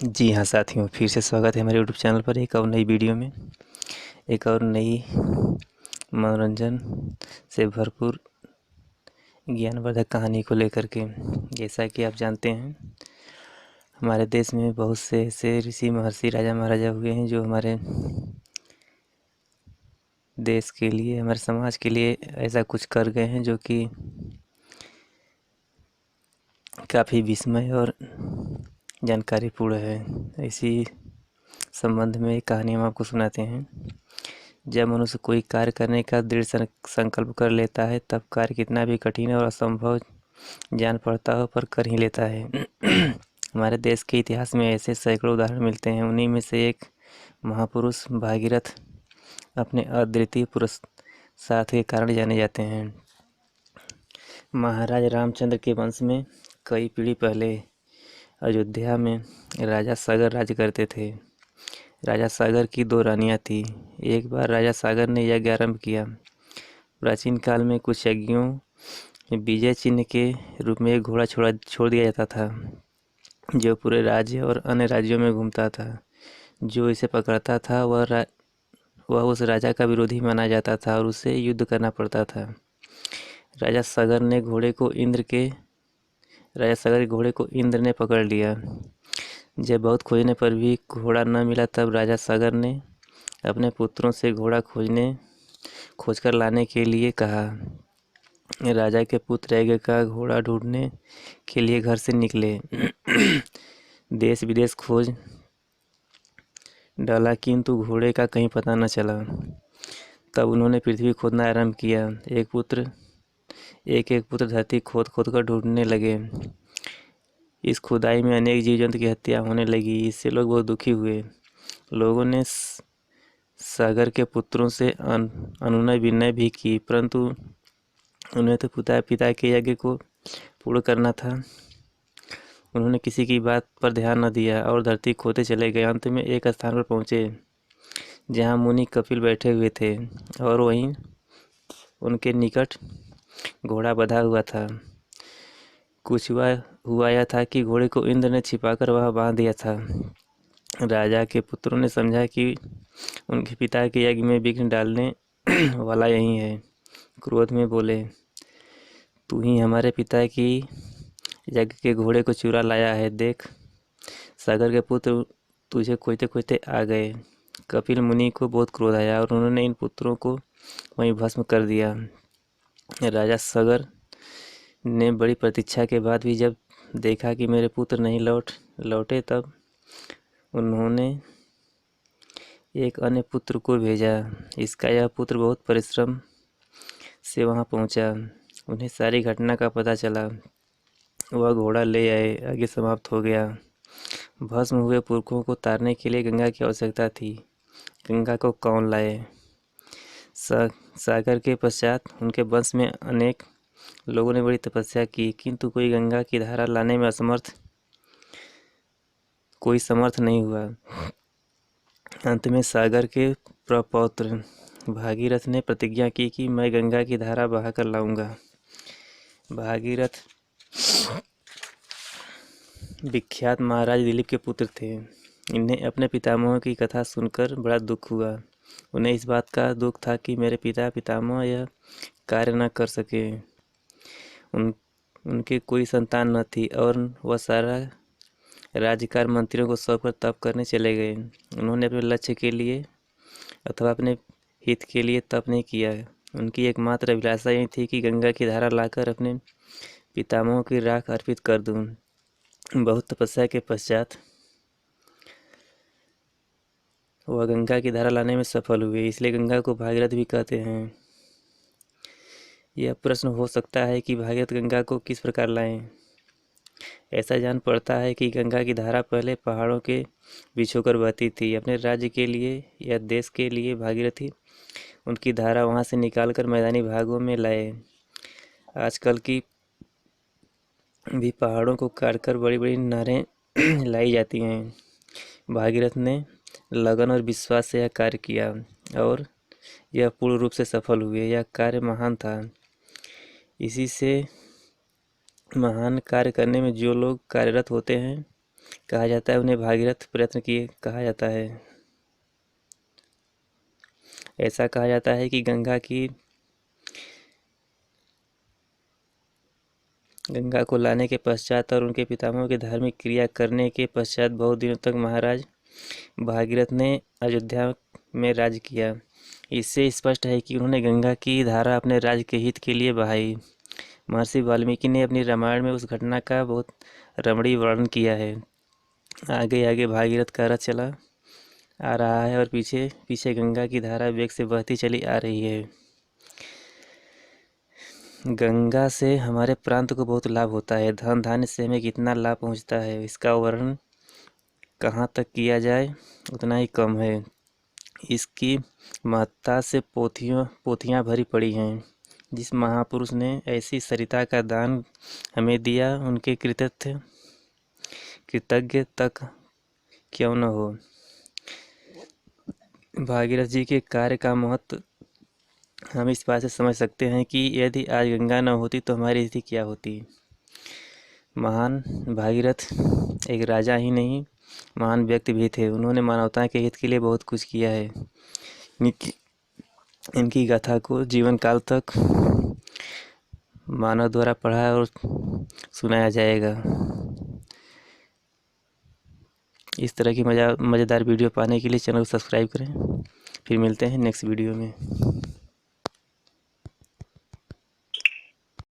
जी हाँ साथियों, फिर से स्वागत है हमारे यूट्यूब चैनल पर एक और नई वीडियो में। एक और नई मनोरंजन से भरपूर ज्ञानवर्धक कहानी को लेकर के। जैसा कि आप जानते हैं, हमारे देश में बहुत से ऐसे ऋषि महर्षि राजा महाराजा हुए हैं जो हमारे देश के लिए, हमारे समाज के लिए ऐसा कुछ कर गए हैं जो कि काफ़ी विस्मय और जानकारीपूर्ण है। इसी संबंध में एक कहानी हम आपको सुनाते हैं। जब मनुष्य कोई कार्य करने का दृढ़ संकल्प कर लेता है, तब कार्य कितना भी कठिन और असंभव जान पड़ता हो, पर कर ही लेता है। हमारे देश के इतिहास में ऐसे सैकड़ों उदाहरण मिलते हैं। उन्हीं में से एक महापुरुष भागीरथ अपने अद्वितीय पुरुषार्थ के कारण जाने जाते हैं। महाराज रामचंद्र के वंश में कई पीढ़ी पहले अयोध्या में राजा सागर राज्य करते थे। राजा सागर की दो रानियां थीं। एक बार राजा सागर ने यज्ञ आरंभ किया। प्राचीन काल में कुछ यज्ञों में विजय चिन्ह के रूप में एक घोड़ा छोड़ दिया जाता था, जो पूरे राज्य और अन्य राज्यों में घूमता था। जो इसे पकड़ता था वह उस राजा का विरोधी माना जाता था और उसे युद्ध करना पड़ता था। राजा सागर के घोड़े को इंद्र ने पकड़ लिया। जब बहुत खोजने पर भी घोड़ा न मिला, तब राजा सागर ने अपने पुत्रों से घोड़ा खोजकर लाने के लिए कहा। राजा के पुत्र यज्ञ का घोड़ा ढूंढने के लिए घर से निकले। देश विदेश खोज डाला, किंतु घोड़े का कहीं पता न चला। तब उन्होंने पृथ्वी खोदना आरंभ किया। एक एक पुत्र धरती खोद कर ढूंढने लगे। इस खुदाई में अनेक जीव जंतु की हत्या होने लगी। इससे लोग बहुत दुखी हुए। लोगों ने सागर के पुत्रों से अनुनय विनय भी की, परंतु उन्हें तो पिता के यज्ञ को पूर्ण करना था। उन्होंने किसी की बात पर ध्यान न दिया और धरती खोदते चले गए। अंत में एक स्थान पर पहुंचे जहां मुनि कपिल बैठे हुए थे और वहीं उनके निकट घोड़ा बंधा हुआ था। कुछ हुआ यह था कि घोड़े को इंद्र ने छिपाकर वहां बांध दिया था। राजा के पुत्रों ने समझा कि उनके पिता के यज्ञ में विघ्न डालने वाला यही है। क्रोध में बोले, तू ही हमारे पिता की यज्ञ के घोड़े को चुरा लाया है। देख, सागर के पुत्र तुझे खोजते खोजते आ गए। कपिल मुनि को बहुत क्रोध आया और उन्होंने इन पुत्रों को वहीं भस्म कर दिया। राजा सागर ने बड़ी प्रतीक्षा के बाद भी जब देखा कि मेरे पुत्र नहीं लौटे, तब उन्होंने एक अन्य पुत्र को भेजा। इसका यह पुत्र बहुत परिश्रम से वहां पहुंचा। उन्हें सारी घटना का पता चला। वह घोड़ा ले आए। आगे समाप्त हो गया। भस्म हुए पुरखों को तारने के लिए गंगा की आवश्यकता थी। गंगा को कौन लाए? सागर के पश्चात उनके वंश में अनेक लोगों ने बड़ी तपस्या की, किंतु कोई गंगा की धारा लाने में कोई समर्थ नहीं हुआ। अंत में सागर के प्रपौत्र भागीरथ ने प्रतिज्ञा की कि मैं गंगा की धारा बहाकर लाऊंगा। भागीरथ विख्यात महाराज दिलीप के पुत्र थे। इन्हें अपने पितामह की कथा सुनकर बड़ा दुख हुआ। उन्हें इस बात का दुख था कि मेरे पितामह यह कार्य न कर सके। उनके कोई संतान न थी और वह सारा राज्यकार मंत्रियों को सौंपकर तप करने चले गए। उन्होंने अपने लक्ष्य के लिए अथवा अपने हित के लिए तप नहीं किया। उनकी एकमात्र अभिलाषा यही थी कि गंगा की धारा लाकर अपने पितामहों की राख अर्पित कर दूं। बहुत तपस्या के पश्चात वह गंगा की धारा लाने में सफल हुए, इसलिए गंगा को भागीरथ भी कहते हैं। यह प्रश्न हो सकता है कि भागीरथ गंगा को किस प्रकार लाएं। ऐसा जान पड़ता है कि गंगा की धारा पहले पहाड़ों के बीच होकर बहती थी। अपने राज्य के लिए या देश के लिए भागीरथी उनकी धारा वहां से निकालकर मैदानी भागों में लाए। आजकल की भी पहाड़ों को काटकर बड़ी बड़ी नहरें लाई जाती हैं। भागीरथ ने लगन और विश्वास से यह कार्य किया और यह पूर्ण रूप से सफल हुए। यह कार्य महान था। इसी से महान कार्य करने में जो लोग कार्यरत होते हैं, कहा जाता है उन्हें भागीरथ प्रयत्न किए कहा जाता है। ऐसा कहा जाता है कि गंगा को लाने के पश्चात और उनके पितामह की धार्मिक क्रिया करने के पश्चात बहुत दिनों तक महाराज भागीरथ ने अयोध्या में राज किया। इससे स्पष्ट है कि उन्होंने गंगा की धारा अपने राज्य के हित के लिए बहाई। महर्षि वाल्मीकि ने अपनी रामायण में उस घटना का बहुत रमणीय वर्णन किया है। आगे आगे भागीरथ का रथ चला आ रहा है और पीछे पीछे गंगा की धारा वेग से बहती चली आ रही है। गंगा से हमारे प्रांत को बहुत लाभ होता है। धन धान्य से हमें कितना लाभ पहुंचता है, इसका वर्णन कहाँ तक किया जाए उतना ही कम है। इसकी महत्ता से पोथियाँ भरी पड़ी हैं। जिस महापुरुष ने ऐसी सरिता का दान हमें दिया, उनके कृतज्ञ तक क्यों न हो। भागीरथ जी के कार्य का महत्व हम इस बात से समझ सकते हैं कि यदि आज गंगा न होती तो हमारी स्थिति क्या होती। महान भागीरथ एक राजा ही नहीं, महान व्यक्ति भी थे। उन्होंने मानवता के हित के लिए बहुत कुछ किया है। इनकी गाथा को जीवन काल तक मानव द्वारा पढ़ा और सुनाया जाएगा। इस तरह की मज़ेदार वीडियो पाने के लिए चैनल को सब्सक्राइब करें। फिर मिलते हैं नेक्स्ट वीडियो में।